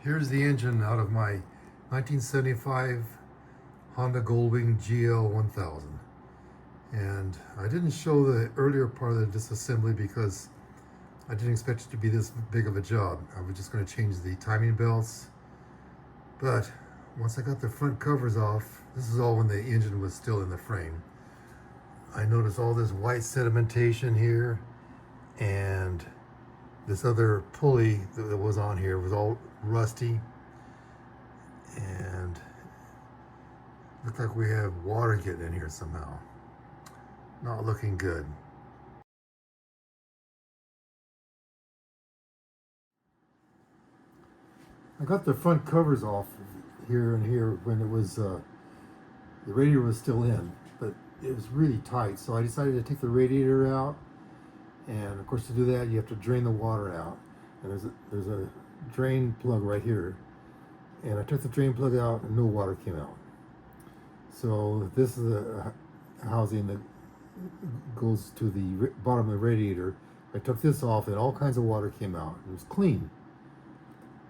Here's the engine out of my 1975 Honda Goldwing GL1000. And I didn't show the earlier part of the disassembly because I didn't expect it to be this big of a job. I was just going to change the timing belts. But once I got the front covers off, this is all when the engine was still in the frame, I noticed all this white sedimentation here, and this other pulley that was on here was all rusty, and looked like we have water getting in here somehow. Not looking good. I got the front covers off here and here when it was the radiator was still in, but it was really tight, so I decided to take the radiator out. And of course, to do that, you have to drain the water out. And there's a drain plug right here. And I took the drain plug out and no water came out. So this is a housing that goes to the bottom of the radiator. I took this off and all kinds of water came out. It was clean.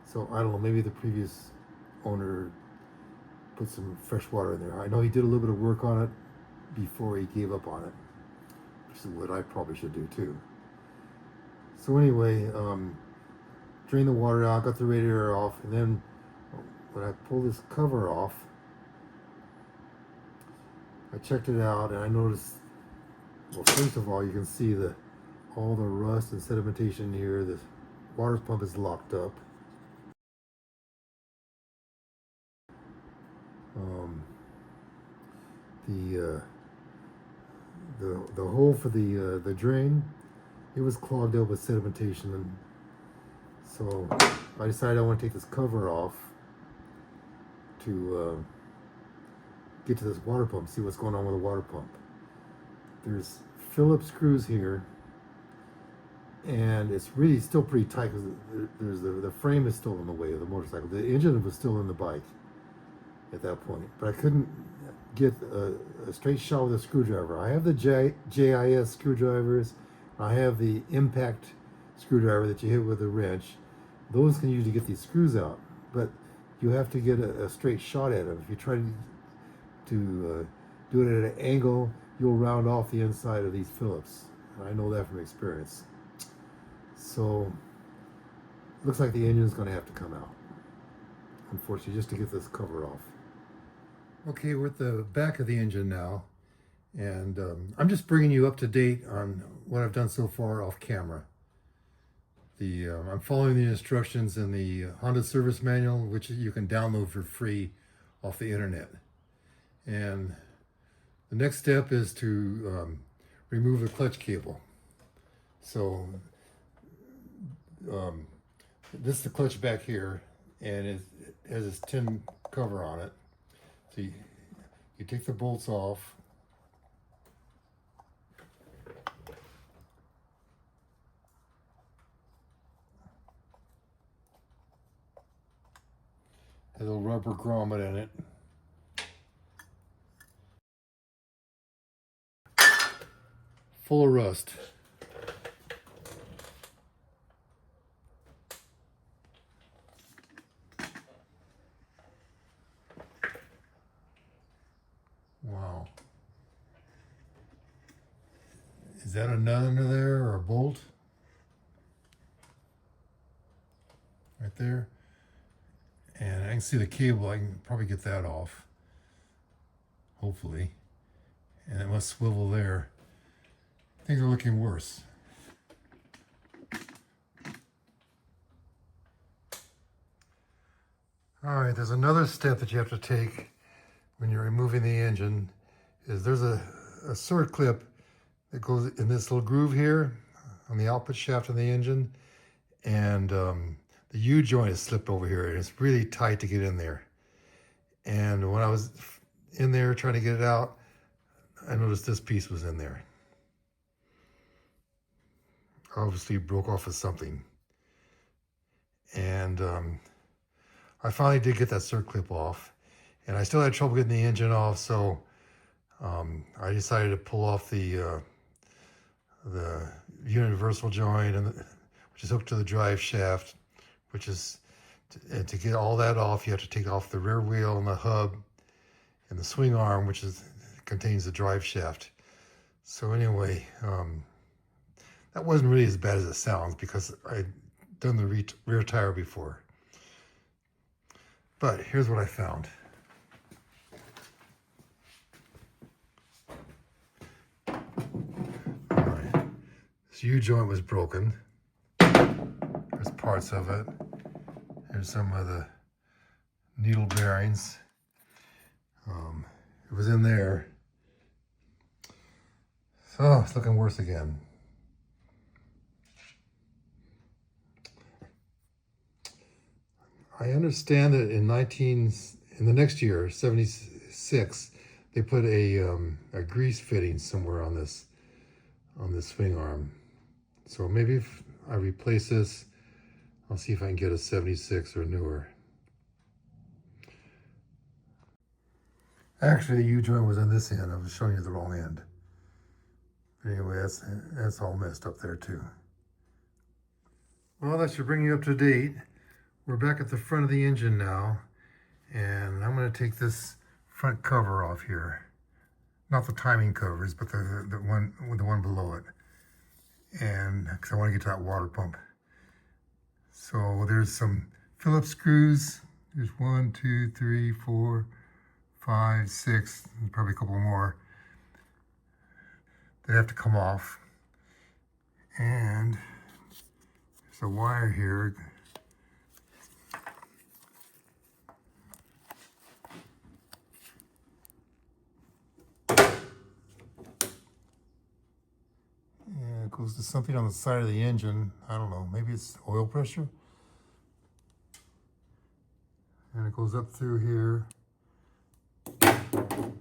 So I don't know, maybe the previous owner put some fresh water in there. I know he did a little bit of work on it before he gave up on it, which is what I probably should do too. So anyway, drain the water out, got the radiator off, and then when I pulled this cover off, I checked it out and I noticed, well, first of all, you can see all the rust and sedimentation here. The water pump is locked up. The hole for the drain, it was clogged up with sedimentation, and so I decided I want to take this cover off to get to this water pump, see what's going on with the water pump. There's Phillips screws here, and it's really still pretty tight because the frame is still in the way of the motorcycle. The engine was still in the bike at that point, but I couldn't get a straight shot with a screwdriver. I have the JIS screwdrivers. I have the impact screwdriver that you hit with a wrench. Those can usually get these screws out, but you have to get a straight shot at them. If you try to do it at an angle, you'll round off the inside of these Phillips. And I know that from experience. So looks like the engine is going to have to come out, unfortunately, just to get this cover off. Okay, we're at the back of the engine now, and I'm just bringing you up to date on what I've done so far off camera. I'm following the instructions in the Honda service manual, which you can download for free off the internet. And the next step is to remove the clutch cable. So this is the clutch back here, and it has this tin cover on it. So you take the bolts off. Has a rubber grommet in it. Full of rust. Wow. Is that a nut under there or a bolt? Right there. And I can see the cable. I can probably get that off. Hopefully. And it must swivel there. Things are looking worse. All right, there's another step that you have to take when you're removing the engine. There's a sword clip that goes in this little groove here on the output shaft of the engine, and the U-joint is slipped over here, and it's really tight to get in there. And when I was in there trying to get it out, I noticed this piece was in there. Obviously broke off with something. And I finally did get that circ clip off, and I still had trouble getting the engine off, so I decided to pull off the universal joint, which is hooked to the drive shaft, which is And to get all that off, you have to take off the rear wheel and the hub and the swing arm, which contains the drive shaft. So anyway, that wasn't really as bad as it sounds because I'd done the rear tire before. But here's what I found. All right. This U-joint was broken. There's parts of it. Here's some of the needle bearings. It was in there. So it's looking worse again. I understand that in the next year, 76, they put a grease fitting somewhere on this swing arm. So maybe if I replace this, I'll see if I can get a 76 or newer. Actually, the U-joint was on this end. I was showing you the wrong end. Anyway, that's all messed up there too. Well, that should bring you up to date. We're back at the front of the engine now, and I'm going to take this front cover off here. Not the timing covers, but the one below it. And because I want to get to that water pump. So there's some Phillips screws. There's 1, 2, 3, 4, 5, 6, and probably a couple more. They have to come off. And there's a wire here. And it goes to something on the side of the engine. I don't know, maybe it's oil pressure. And it goes up through here and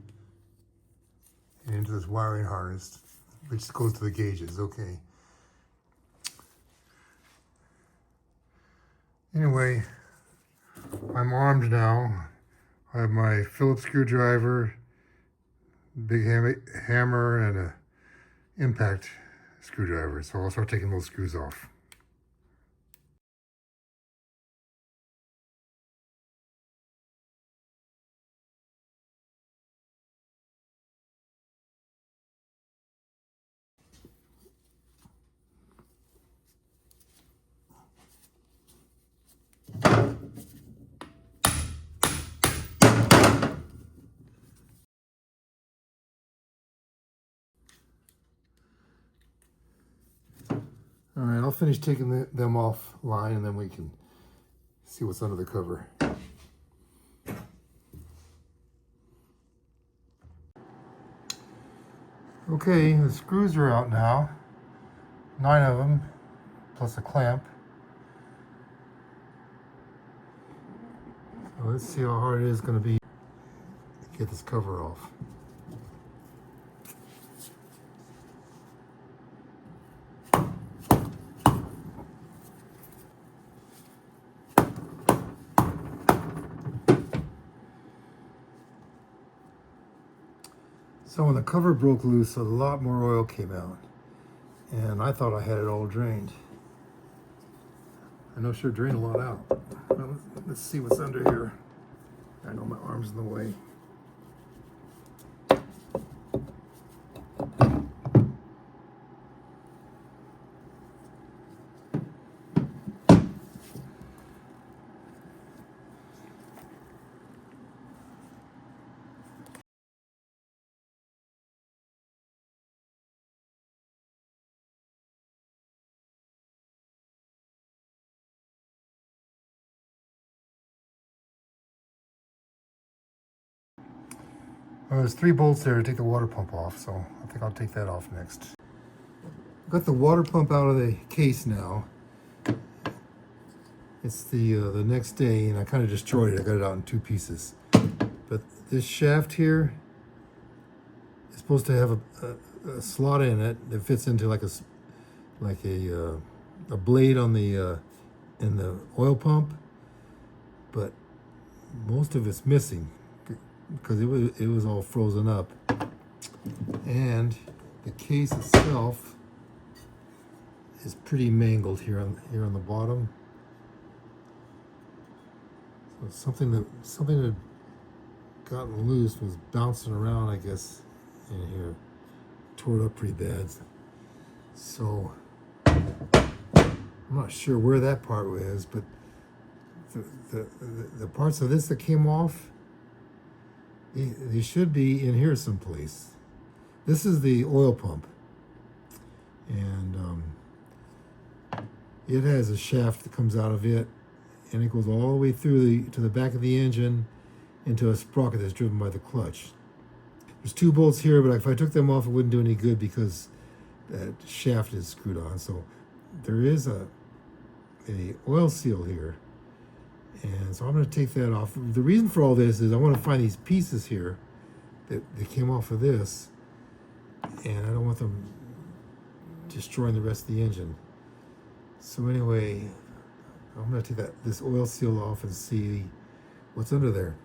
into this wiring harness, which goes to the gauges. Okay. Anyway, I'm armed now. I have my Phillips screwdriver, big hammer, and a impact screwdriver. So I'll start taking those screws off. All right, I'll finish taking them offline and then we can see what's under the cover. Okay, the screws are out now. 9 of them, plus a clamp. So let's see how hard it is going to be to get this cover off. So when the cover broke loose, a lot more oil came out. And I thought I had it all drained. I know sure drained a lot out. Well, let's see what's under here. I know my arm's in the way. Well, there's 3 bolts there to take the water pump off, so I think I'll take that off next. I've got the water pump out of the case now. It's the next day, and I kind of destroyed it. I got it out in 2 pieces. But this shaft here is supposed to have a slot in it that fits into like a blade on the in the oil pump, but most of it's missing because it was all frozen up, and the case itself is pretty mangled here on the bottom. So something that gotten loose was bouncing around, I guess, in here. Tore it up pretty bad. So I'm not sure where that part was, but the parts of this that came off, they should be in here someplace. This is the oil pump, and it has a shaft that comes out of it, and it goes all the way through to the back of the engine into a sprocket that's driven by the clutch. There's 2 bolts here, but if I took them off, it wouldn't do any good because that shaft is screwed on. So there is a oil seal here, and so I'm going to take that off. The reason for all this is I want to find these pieces here that came off of this, and I don't want them destroying the rest of the engine. So anyway, I'm going to take this oil seal off and see what's under there.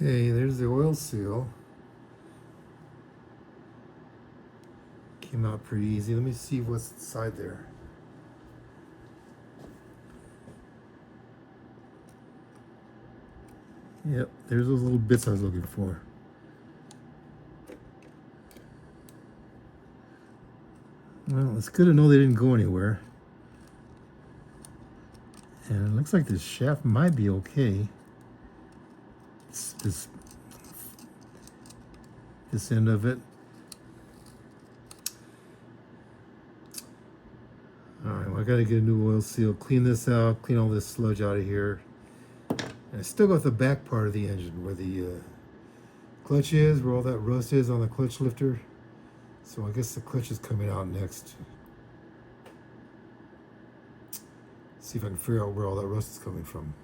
Okay, there's the oil seal. Came out pretty easy. Let me see what's inside there. Yep, there's those little bits I was looking for. Well, it's good to know they didn't go anywhere. And it looks like this shaft might be okay. This end of it. All right, well, I gotta get a new oil seal, clean this out, clean all this sludge out of here. And I still got the back part of the engine where the clutch is, where all that rust is on the clutch lifter. So I guess the clutch is coming out next. See if I can figure out where all that rust is coming from.